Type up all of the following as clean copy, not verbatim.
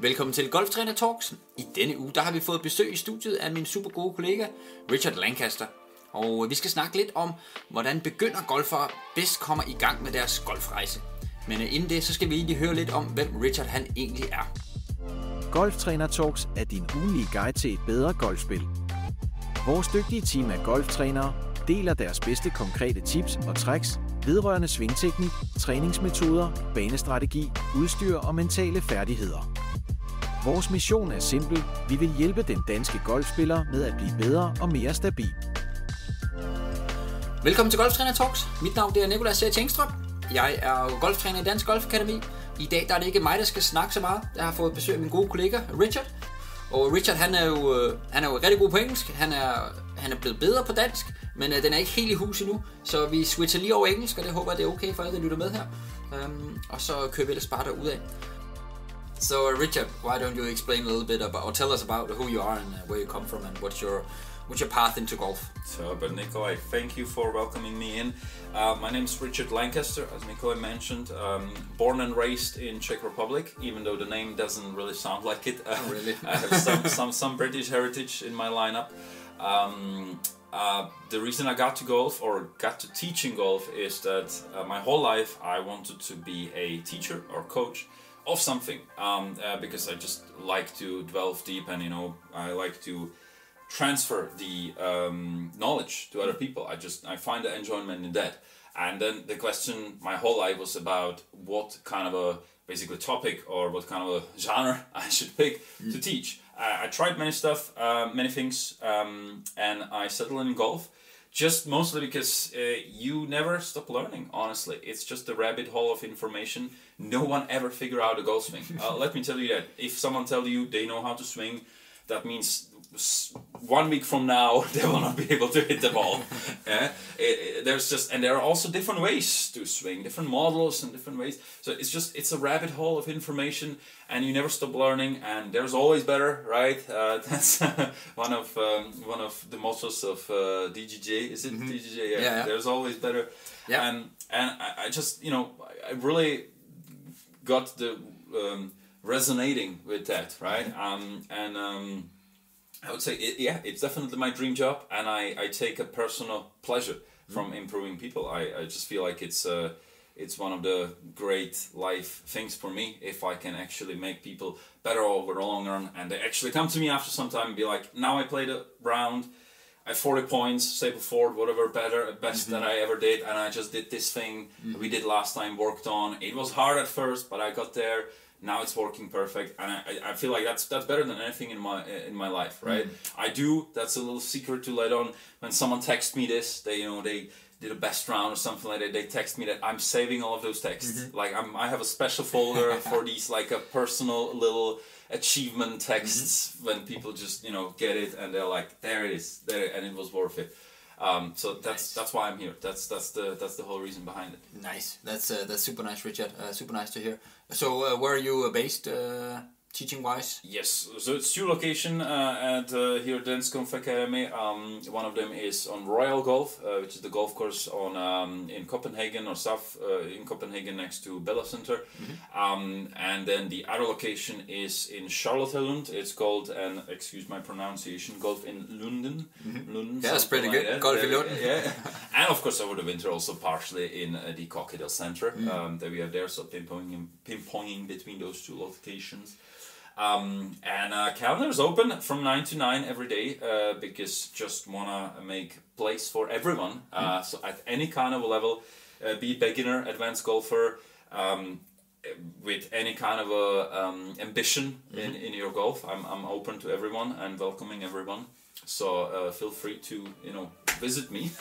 Velkommen til Golftræner Talks. I denne uge der har vi fået besøg i studiet af min super gode kollega Richard Lancaster. Og vi skal snakke lidt om, hvordan begynder golfere bedst kommer i gang med deres golfrejse. Men inden det, så skal vi egentlig høre lidt om, hvem Richard han egentlig er. Golftræner Talks er din ugenlige guide til et bedre golfspil. Vores dygtige team af golftrænere deler deres bedste konkrete tips og tricks vedrørende svingteknik, træningsmetoder, banestrategi, udstyr og mentale færdigheder. Vores mission er simpel. Vi vil hjælpe den danske golfspiller med at blive bedre og mere stabil. Velkommen til Golftræner Talks. Mit navn er Nicolas Tengstrup. Jeg er golftræner i Dansk Golfakademi. I dag der er det ikke mig, der skal snakke så meget. Jeg har fået besøg af min gode kollega Richard. Og Richard han er jo rigtig god på engelsk. Han er blevet bedre på dansk, men den er ikke helt i hus endnu. Så vi switcher lige over engelsk, og det håber jeg, det er okay for alle, der lytter med her. Og så kører vi ellers bare derudad. So Richard, why don't you explain a little bit about, or tell us about who you are and where you come from and what's your path into golf? So, but Nikolai, thank you for welcoming me in. My name is Richard Lancaster, as Nikolai mentioned. Born and raised in Czech Republic, even though the name doesn't really sound like it. Really? I have some British heritage in my lineup. The reason I got to golf or got to teaching golf is that my whole life I wanted to be a teacher or coach of something, because I just like to delve deep and I like to transfer the knowledge to other people. I find the enjoyment in that. And then the question my whole life was about what kind of a basically topic or what kind of a genre I should pick to teach. I tried many stuff, many things, and I settled in golf. Just mostly because you never stop learning, honestly. It's just a rabbit hole of information. No one ever figure out a golf swing. Let me tell you that. If someone tells you they know how to swing, that means 1 week from now they will not be able to hit the ball. And there are also different ways to swing, different models and different ways. So it's a rabbit hole of information, and you never stop learning. And there's always better, right? That's one of the mottos of DJJ. Is it DJJ? Yeah. There's always better. Yeah. And I just I really got the resonating with that, right? I would say, it's definitely my dream job, and I take a personal pleasure from improving people. I just feel like it's one of the great life things for me if I can actually make people better over the long run, and they actually come to me after some time and be like, now I played a round, I have 40 points, say before, whatever, best that I ever did, and I just did this thing we did last time, worked on. It was hard at first, but I got there. Now it's working perfect, and I feel like that's better than anything in my life, right? That's a little secret to let on. When someone texts me this, they did a best round or something like that. They text me that. I'm saving all of those texts. Like I have a special folder for these like a personal little achievement texts when people just get it and they're like, there it is, there, and it was worth it. So that's why I'm here. That's the whole reason behind it. Nice. That's super nice, Richard. Super nice to hear. So where are you based, teaching wise? Yes. So it's 2 locations at here at Dansk Golfkarriere. One of them is on Royal Golf, which is the golf course on in Copenhagen or south in Copenhagen next to Bella Center. And then the other location is in Charlottenlund. It's called, and excuse my pronunciation, Golf in Lunden. Lunden, that's pretty good. That. Golf in Lunden. Yeah. And of course over the winter also partially in the Cockadell Center that we have there. So pinpointing between those 2 locations. Calendar is open from 9 to 9 every day because just wanna make place for everyone. So at any kind of level, be beginner, advanced golfer, with any kind of ambition in your golf. I'm open to everyone and welcoming everyone. So feel free to visit me.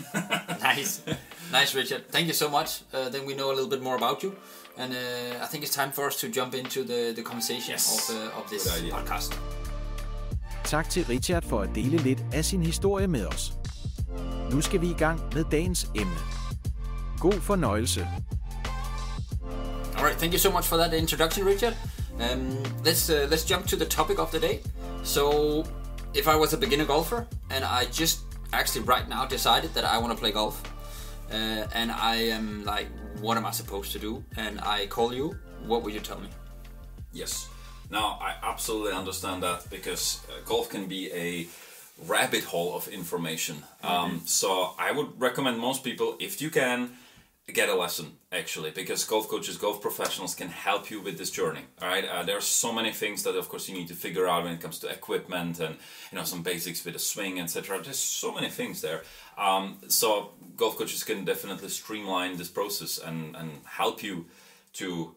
Nice, Richard. Thank you so much. Then we know a little bit more about you. And I think it's time for us to jump into the conversation of this podcast. Tak til Richard for at dele lidt af sin historie med os. Nu skal vi i gang med dagens emne. God fornøjelse. Alright, thank you so much for that introduction, Richard. Let's jump to the topic of the day. So, if I was a beginner golfer and I just actually right now decided that I want to play golf, and I am like, what am I supposed to do? And I call you, what would you tell me? Yes. Now, I absolutely understand that because golf can be a rabbit hole of information. So I would recommend most people, if you can, get a lesson actually, because golf coaches, golf professionals can help you with this journey. All right, there are so many things that of course you need to figure out when it comes to equipment and some basics with a swing, etc. There's so many things there. So golf coaches can definitely streamline this process and help you to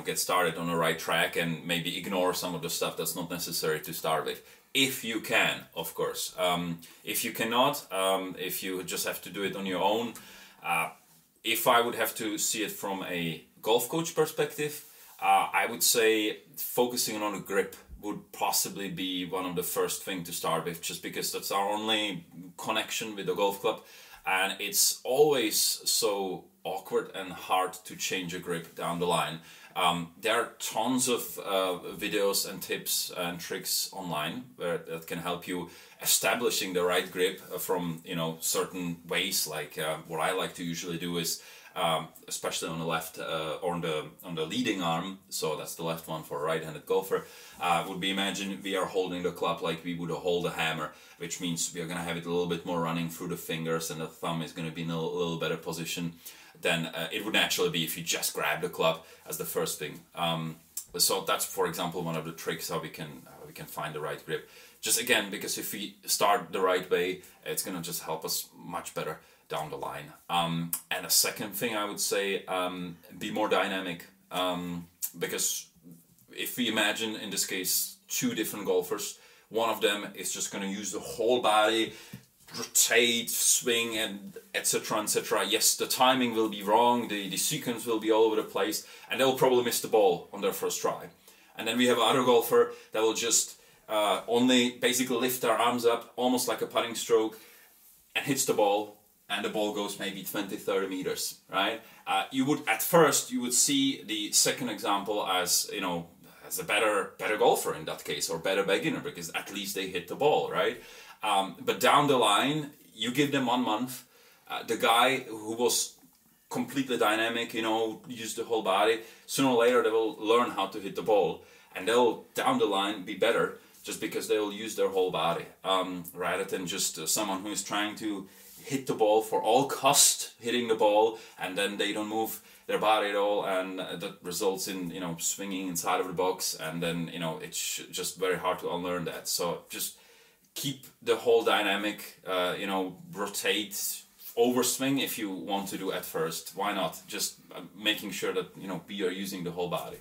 get started on the right track and maybe ignore some of the stuff that's not necessary to start with. If you can, of course. If you cannot, if you just have to do it on your own, if I would have to see it from a golf coach perspective, I would say focusing on a grip would possibly be one of the first things to start with, just because that's our only connection with the golf club, and it's always so awkward and hard to change a grip down the line. There are tons of videos and tips and tricks online that can help you establishing the right grip from certain ways. Like what I like to usually do is, especially on the left or on the leading arm, so that's the left one for a right-handed golfer, would be imagine we are holding the club like we would hold a hammer, which means we are going to have it a little bit more running through the fingers, and the thumb is going to be in a little better position than it would naturally be if you just grab the club as the first thing. So that's, for example, one of the tricks how we can find the right grip. Just again, because if we start the right way, it's going to just help us much better down the line. And a second thing I would say, be more dynamic. Because if we imagine, in this case, two different golfers, one of them is just going to use the whole body, rotate, swing, and etc. etc. Yes, the timing will be wrong, the sequence will be all over the place, and they will probably miss the ball on their first try. And then we have another golfer that will just only basically lift their arms up, almost like a putting stroke, and hits the ball, and the ball goes maybe 20-30 meters, right? You would see the second example as as a better golfer in that case, or better beginner, because at least they hit the ball, right? But down the line, you give them 1 month, the guy who was completely dynamic, used the whole body, sooner or later they will learn how to hit the ball, and they'll down the line be better just because they will use their whole body, rather than just someone who is trying to hit the ball for all cost, hitting the ball, and then they don't move their body at all, and that results in swinging inside of the box, and then it's just very hard to unlearn that. So just keep the whole dynamic, rotate, overswing if you want to do at first. Why not? Just making sure that we are using the whole body.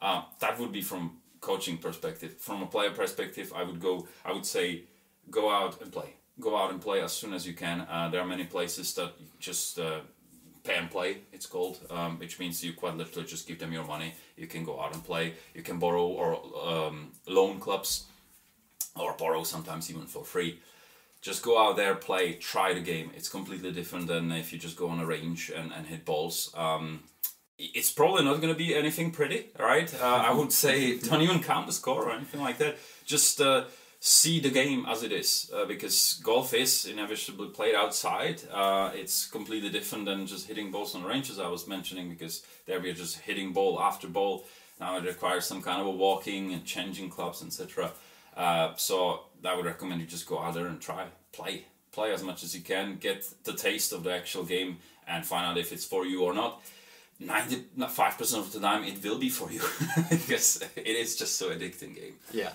That would be from coaching perspective. From a player perspective, I would say go out and play. Go out and play as soon as you can. There are many places that just pay and play, it's called, which means you quite literally just give them your money. You can go out and play. You can borrow or loan clubs, or borrow sometimes even for free. Just go out there, play, try the game. It's completely different than if you just go on a range and hit balls. It's probably not going to be anything pretty, right? I would say don't even count the score or anything like that. Just see the game as it is, because golf is inevitably played outside. It's completely different than just hitting balls on ranges, I was mentioning, because there we are just hitting ball after ball. Now it requires some kind of a walking and changing clubs, etc. So I would recommend you just go out there and play as much as you can, get the taste of the actual game, and find out if it's for you or not. 95% of the time it will be for you, because it is just so addicting game. Yeah.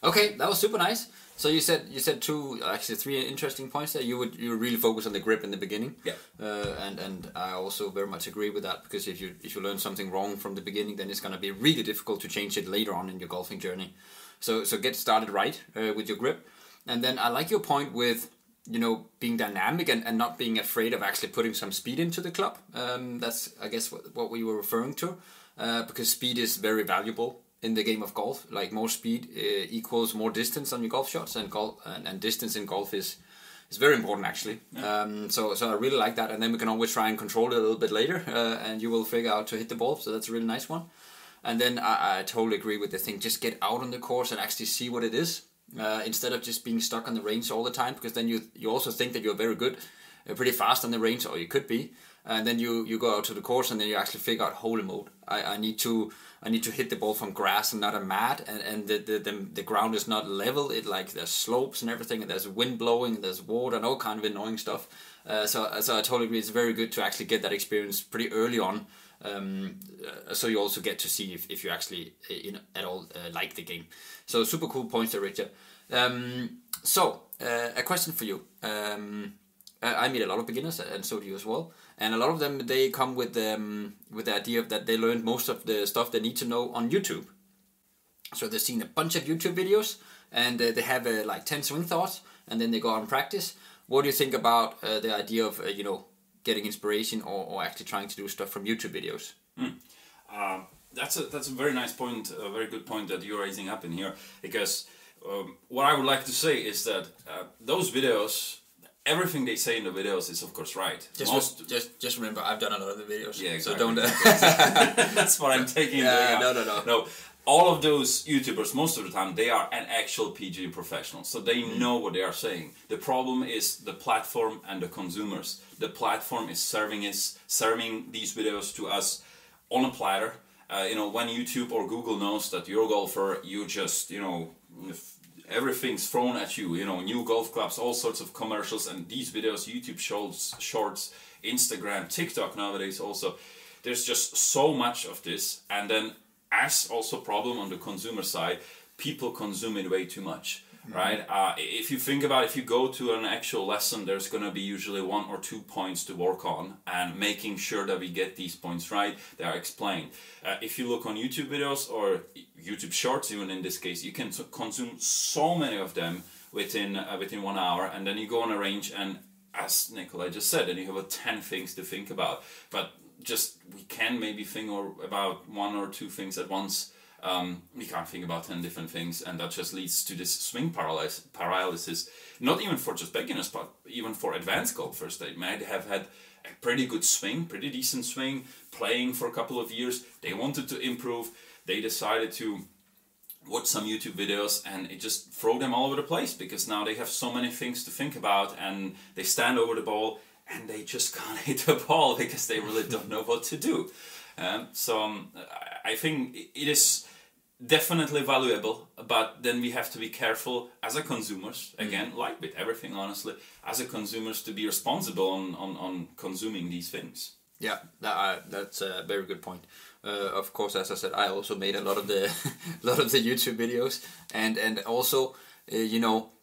Okay, that was super nice. So you said three interesting points there. You would really focus on the grip in the beginning. Yeah. And I also very much agree with that, because if you learn something wrong from the beginning, then it's going to be really difficult to change it later on in your golfing journey. So get started right with your grip. And then I like your point with being dynamic and not being afraid of actually putting some speed into the club. That's, I guess, what we were referring to, because speed is very valuable in the game of golf. Like, more speed equals more distance on your golf shots, and distance in golf is very important, actually. Yeah. So I really like that, and then we can always try and control it a little bit later, and you will figure out to hit the ball. So that's a really nice one. And then I totally agree with the thing. Just get out on the course and actually see what it is, instead of just being stuck on the range all the time, because then you also think that you're very good, pretty fast on the range, or you could be. and then you go out to the course, and then you actually figure out, holy mode, I need to hit the ball from grass and not a mat, and the ground is not level. It like there's slopes and everything, and there's wind blowing, and there's water and all kind of annoying stuff. So I totally agree. It's very good to actually get that experience pretty early on. So you also get to see if you actually at all like the game. So super cool points there, Richard. So a question for you. I meet a lot of beginners, and so do you as well. And a lot of them, they come with the idea that they learned most of the stuff they need to know on YouTube. So they've seen a bunch of YouTube videos, and they have like 10 swing thoughts, and then they go out and practice. What do you think about the idea of getting inspiration or actually trying to do stuff from YouTube videos? That's a very nice point, a very good point that you're raising up in here, because what I would like to say is that those videos, everything they say in the videos is of course right. Just remember, I've done a lot of the videos. Yeah, exactly. So don't. That's what I'm taking. No. All of those YouTubers, most of the time, they are an actual PGA professional, so they know what they are saying. The problem is the platform and the consumers. The platform is serving these videos to us on a platter. When YouTube or Google knows that you're a golfer, you just, everything's thrown at you. New golf clubs, all sorts of commercials, and these videos, YouTube shorts, Instagram, TikTok nowadays also. There's just so much of this, and then as also problem on the consumer side, people consume it way too much, right? If you think about, if you go to an actual lesson, there's going to be usually 1 or 2 points to work on, and making sure that we get these points right, they are explained. If you look on YouTube videos or YouTube shorts, even in this case, you can consume so many of them within 1 hour, and then you go on a range, and as Nikolai just said, then you have 10 things to think about. But we can maybe think about 1 or 2 things at once. We can't think about 10 different things, and that just leads to this swing paralysis. Not even for just beginners, but even for advanced golfers. They might have had a pretty good swing, pretty decent swing, playing for a couple of years. They wanted to improve. They decided to watch some YouTube videos, and it just throw them all over the place, because now they have so many things to think about, and they stand over the ball and they just can't hit the ball because they really don't know what to do. I think it is definitely valuable, but then we have to be careful as a consumers, again, like with everything, honestly, as a consumers, to be responsible on consuming these things. Yeah, that's a very good point. Of course, as I said, I also made a lot of the YouTube videos, and also,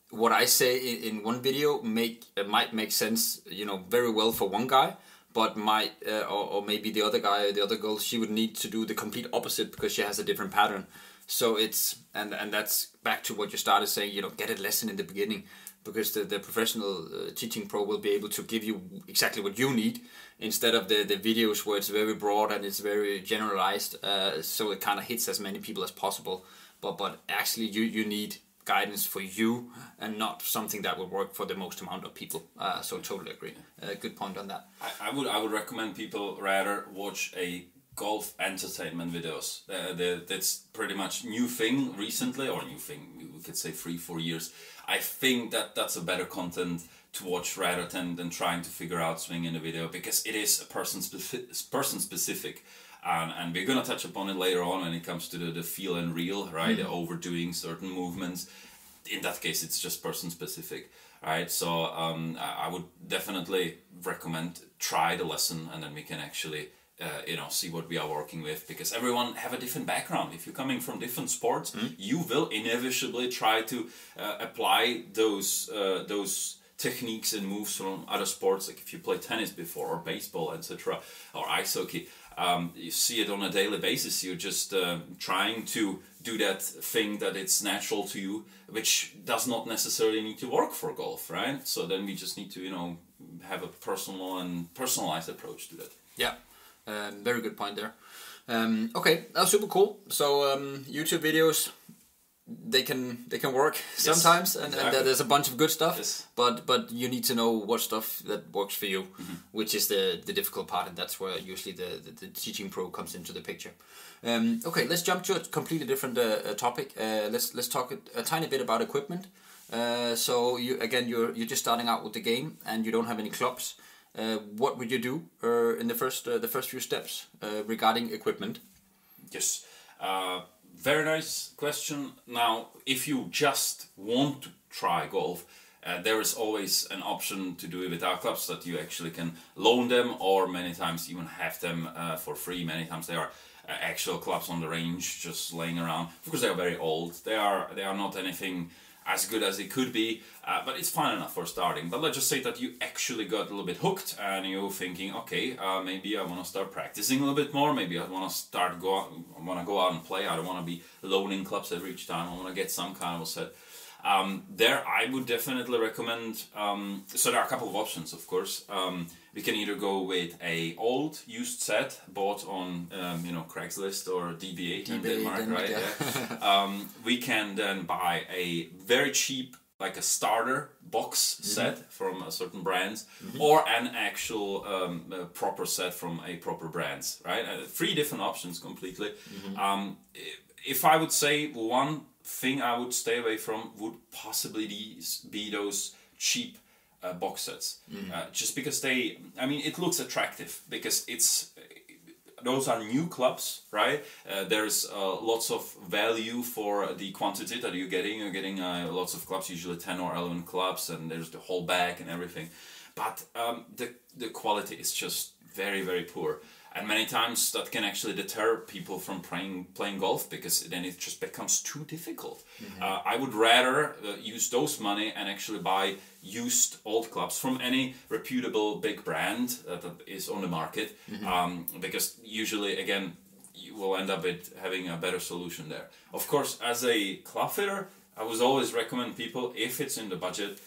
what I say in one video might make sense, very well for one guy, but might or maybe the other guy, the other girl, she would need to do the complete opposite because she has a different pattern. So it's and that's back to what you started saying. Get a lesson in the beginning, because the professional teaching pro will be able to give you exactly what you need, instead of the videos where it's very broad and it's very generalized. So it kind of hits as many people as possible. But actually, you need guidance for you, and not something that will work for the most amount of people. So totally agree. Good point on that. I would recommend people rather watch a golf entertainment videos. That's pretty much new thing recently, or new thing, we could say 3-4 years. I think that's a better content to watch rather than trying to figure out swing in the video, because it is a person specific. And we're going to touch upon it later on when it comes to the feel and real, right? The overdoing certain movements. In that case, it's just person specific, right? So I would definitely recommend try the lesson, and then we can actually see what we are working with, because everyone have a different background. If you're coming from different sports, you will inevitably try to apply those techniques and moves from other sports, like if you play tennis before, or baseball, etc., or ice hockey. You see it on a daily basis. You're just trying to do that thing that it's natural to you, which does not necessarily need to work for golf, right? So then we just need to, have a personal and personalized approach to that. Yeah, very good point there. Okay, that's super cool. So YouTube videos, they can work sometimes, and there's a bunch of good stuff, but you need to know what stuff that works for you, which is the difficult part, and that's where usually the teaching pro comes into the picture. Okay, let's jump to a completely different topic. Let's talk a tiny bit about equipment. So you're just starting out with the game, and you don't have any clubs, what would you do in the first few steps regarding equipment? Yes, very nice question. Now, if you just want to try golf, there is always an option to do it without clubs, that you actually can loan them, or many times even have them for free. Many times they are actual clubs on the range just laying around. Of course, they are very old. They are not anything as good as it could be, but it's fine enough for starting. But let's just say that you actually got a little bit hooked and you're thinking, okay, maybe I want to start practicing a little bit more. Maybe I want to go out and play. I don't want to be loaning clubs every time. I want to get some kind of a set. There I would definitely recommend, so there are a couple of options, of course. We can either go with a old used set bought on Craigslist or DBA in Denmark, right? Yeah. We can then buy a very cheap, like a starter box set from a certain brand, or an actual proper set from a proper brand, right? 3 different options completely. If I would say one thing I would stay away from would possibly be those cheap box sets, just because it looks attractive because those are new clubs, right? There's lots of value for the quantity that you're getting. You're getting lots of clubs, usually 10 or 11 clubs, and there's the whole bag and everything. But the quality is just very, very poor. And many times that can actually deter people from playing golf, because then it just becomes too difficult. I would rather use those money and actually buy used old clubs from any reputable big brand that is on the market, because usually, again, you will end up with having a better solution there. Of course, as a club fitter, I would always recommend people, if it's in the budget,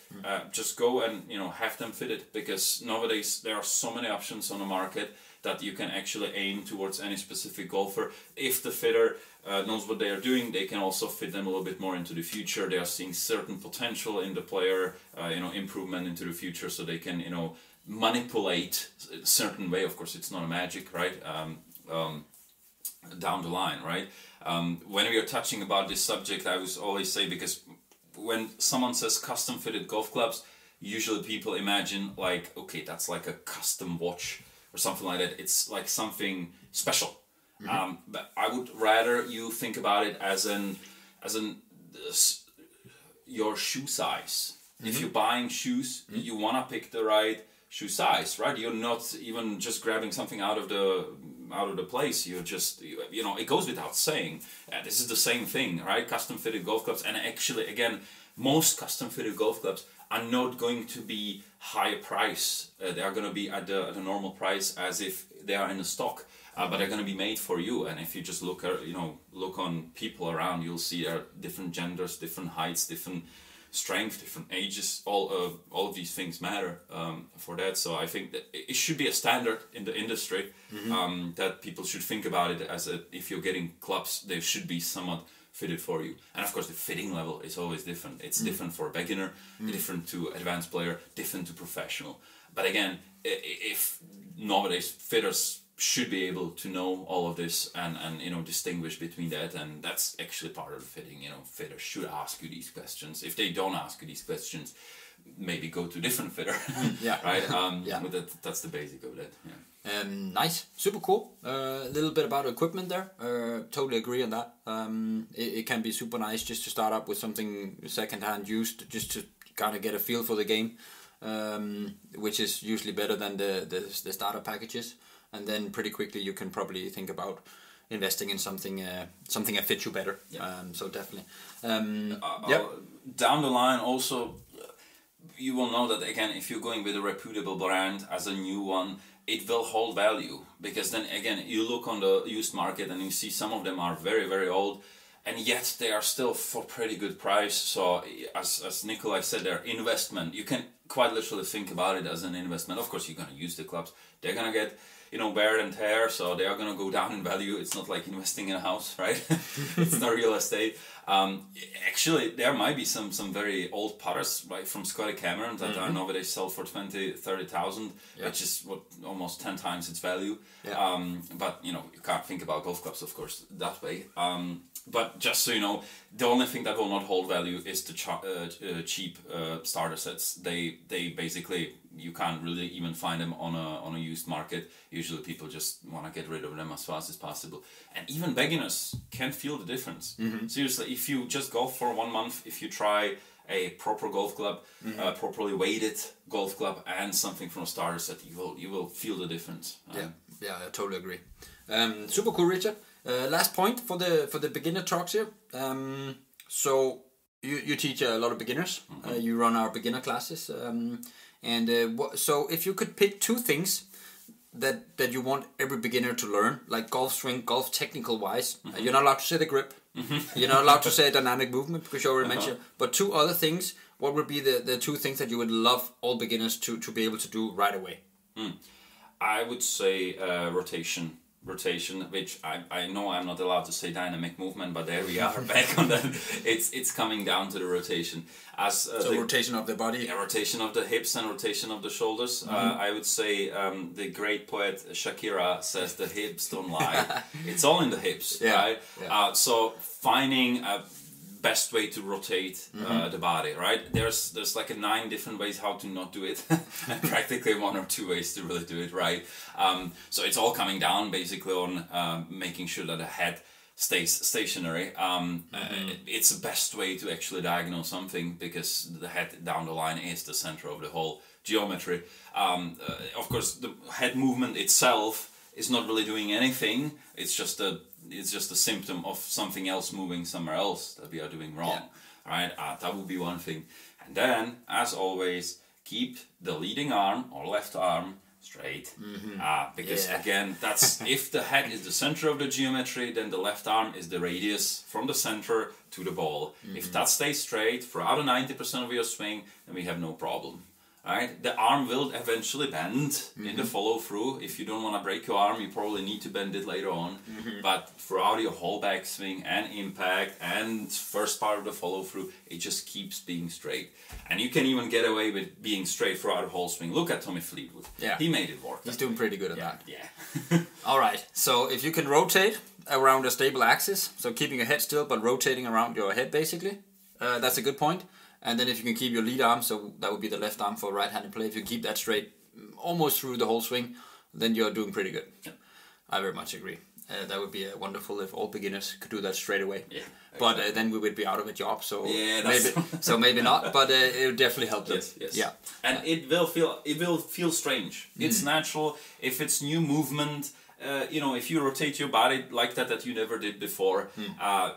just go and have them fitted, because nowadays there are so many options on the market that you can actually aim towards any specific golfer. If the fitter knows what they are doing, they can also fit them a little bit more into the future. They are seeing certain potential in the player, improvement into the future, so they can manipulate a certain way. Of course, it's not a magic, right? Down the line, right? When we are touching about this subject, I would always say, because when someone says custom fitted golf clubs, usually people imagine like, okay, that's like a custom watch or something like that. It's like something special. But I would rather you think about it as your shoe size. If you're buying shoes, you want to pick the right shoe size, right? You're not even just grabbing something out of the place. You're just, it goes without saying. This is the same thing, right? Custom fitted golf clubs, and actually, again, most custom fitted golf clubs are not going to be high price. They are going to be at the normal price as if they are in the stock, but they're going to be made for you. And if you just look on people around, you'll see there are different genders, different heights, different strength, different ages. All of these things matter for that. So I think that it should be a standard in the industry, that people should think about it as if you're getting clubs, they should be somewhat fitted for you. And of course the fitting level is always different. It's different for a beginner, different to advanced player, different to professional. But again, if nowadays fitters should be able to know all of this and distinguish between that, and that's actually part of the fitting. Fitters should ask you these questions. If they don't ask you these questions, maybe go to a different fitter. Right? But that's the basic of that. Nice, super cool. A little bit about equipment there. Totally agree on that. It can be super nice just to start up with something second-hand used, just to kind of get a feel for the game, which is usually better than the starter packages. And then pretty quickly you can probably think about investing in something that fits you better. So definitely. Down the line also, you will know that, again, if you're going with a reputable brand as a new one, it will hold value, because then again you look on the used market and you see some of them are very, very old, and yet they are still for pretty good price. So as Nikolai said, their investment, you can quite literally think about it as an investment. Of course, you're going to use the clubs, they're going to get wear and tear, so they are going to go down in value. It's not like investing in a house, right? It's not real estate. Actually, there might be some very old putters, right, from Scotty Cameron that I know they sell for 20,000-30,000, which is almost 10 times its value. Yeah. But you can't think about golf clubs, of course, that way. But just so you know, the only thing that will not hold value is the cheap starter sets. They basically, you can't really even find them on a used market. Usually people just want to get rid of them as fast as possible. And even beginners can feel the difference. Seriously, if you just golf for 1 month, if you try a proper golf club, properly weighted golf club, and something from a starter set, you will feel the difference. Yeah, I totally agree. Super cool, Richard. Last point for the beginner talks here. So you teach a lot of beginners. You run our beginner classes. So if you could pick 2 things that you want every beginner to learn, like golf swing, golf technical wise, you're not allowed to say the grip. You're not allowed to say dynamic movement because you already mentioned. But 2 other things. What would be the 2 things that you would love all beginners to be able to do right away? I would say rotation, which I know I'm not allowed to say dynamic movement, but there we are back on that. It's coming down to the rotation. Rotation of the body, rotation of the hips and rotation of the shoulders. I would say the great poet Shakira says the hips don't lie. It's all in the hips, right? Yeah. So finding a best way to rotate the body, right? There's like 9 different ways how to not do it, and practically 1 or 2 ways to really do it right. So it's all coming down basically on making sure that the head stays stationary. It's the best way to actually diagnose something, because the head down the line is the center of the whole geometry. Of course, the head movement itself is not really doing anything. It's just a symptom of something else moving somewhere else that we are doing wrong, right? That would be one thing. And then, as always, keep the leading arm or left arm straight. Because again, that's if the head is the center of the geometry, then the left arm is the radius from the center to the ball. If that stays straight throughout 90% of your swing, then we have no problem. Right? The arm will eventually bend in the follow through. If you don't want to break your arm, you probably need to bend it later on. But throughout your whole backswing and impact and first part of the follow through, it just keeps being straight. And you can even get away with being straight throughout the whole swing. Look at Tommy Fleetwood. Yeah. He made it work. He's doing pretty good at that. Yeah. All right. So if you can rotate around a stable axis, so keeping your head still but rotating around your head basically, that's a good point. And then if you can keep your lead arm, so that would be the left arm for right-handed play, if you keep that straight almost through the whole swing, then you're doing pretty good. Yeah. I very much agree. That would be wonderful if all beginners could do that straight away. Yeah, exactly. But then we would be out of a job, so maybe not. But it would definitely help them. Yes. Yeah. And it will feel strange. It's natural if it's new movement. If you rotate your body like that you never did before,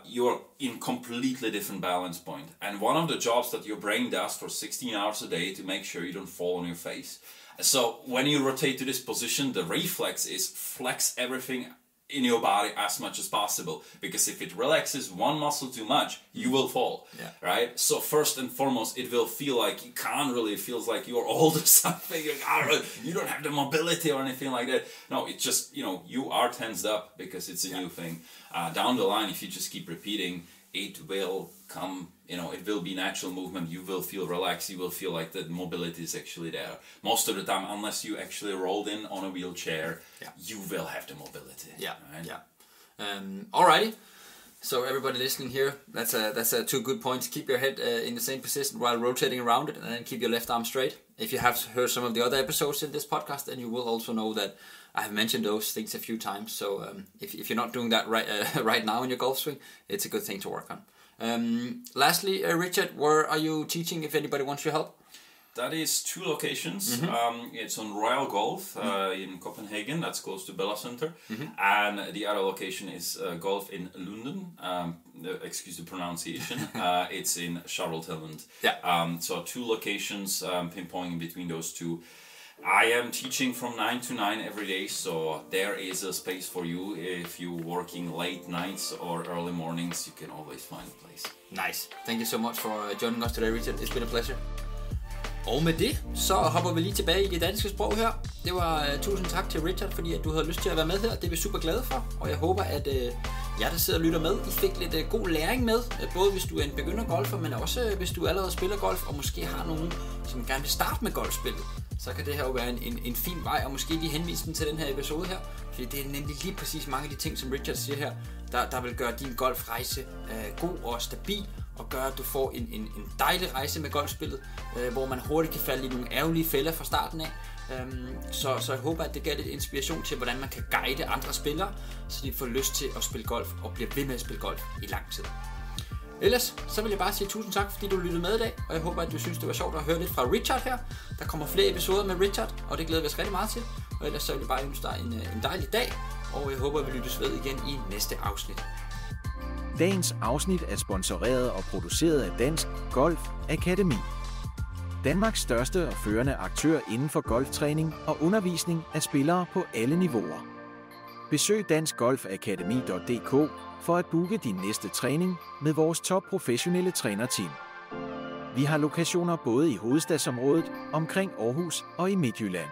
you're in completely different balance point. And one of the jobs that your brain does for 16 hours a day to make sure you don't fall on your face. So when you rotate to this position, the reflex is flex everything in your body as much as possible, because if it relaxes one muscle too much, you will fall, right? So first and foremost, it will feel like you can't really, it feels like you're old or something, you don't have the mobility or anything like that. No, it's just, you are tensed up because it's a new thing. Down the line, if you just keep repeating, it will come, it will be natural movement. You will feel relaxed. You will feel like the mobility is actually there. Most of the time, unless you actually rolled in on a wheelchair, you will have the mobility. Yeah, right? Alrighty. So everybody listening here, that's 2 good points. Keep your head in the same position while rotating around it, and then keep your left arm straight. If you have heard some of the other episodes in this podcast, then you will also know that I have mentioned those things a few times. So if you're not doing that right now in your golf swing, it's a good thing to work on. Lastly, Richard, where are you teaching if anybody wants your help? That is 2 locations. It's on Royal Golf in Copenhagen, that's close to Bella Center. And the other location is Golf in London. Excuse the pronunciation. It's in Charlotte. So 2 locations, pinpointing between those 2. I am teaching from 9 to 9 every day, so there is a space for you. If you're working late nights or early mornings, you can always find a place. Nice. Thank you so much for joining us today, Richard. It's been a pleasure. Og med det, så hopper vi lige tilbage i det danske sprog her. Det var tusind tak til Richard, fordi at du havde lyst til at være med her. Det er vi super glade for, og jeg håber, at jer, der sidder og lytter med, I fik lidt god læring med. Både hvis du er en begyndergolfer, men også hvis du allerede spiller golf, og måske har nogen, som gerne vil starte med golfspillet. Så kan det her jo være en fin vej, og måske lige henvise den til den her episode her. Fordi det er nemlig lige præcis mange af de ting, som Richard siger her, der vil gøre din golfrejse god og stabil, og gøre, at du får en dejlig rejse med golfspillet, hvor man hurtigt kan falde i nogle ærgerlige fælder fra starten af. Så jeg håber, at det gav lidt inspiration til, hvordan man kan guide andre spillere, så de får lyst til at spille golf og bliver ved med at spille golf i lang tid. Ellers så vil jeg bare sige tusind tak, fordi du lyttede med i dag, og jeg håber, at du synes, det var sjovt at høre lidt fra Richard her. Der kommer flere episoder med Richard, og det glæder vi os rigtig meget til. Og ellers så vil jeg bare ønske dig en dejlig dag, og jeg håber, at vi lyttes ved igen i næste afsnit. Dagens afsnit er sponsoreret og produceret af Dansk Golf Akademi. Danmarks største og førende aktør inden for golftræning og undervisning af spillere på alle niveauer. Besøg danskgolfakademi.dk for at booke din næste træning med vores topprofessionelle trænerteam. Vi har lokationer både i hovedstadsområdet, omkring Aarhus og i Midtjylland.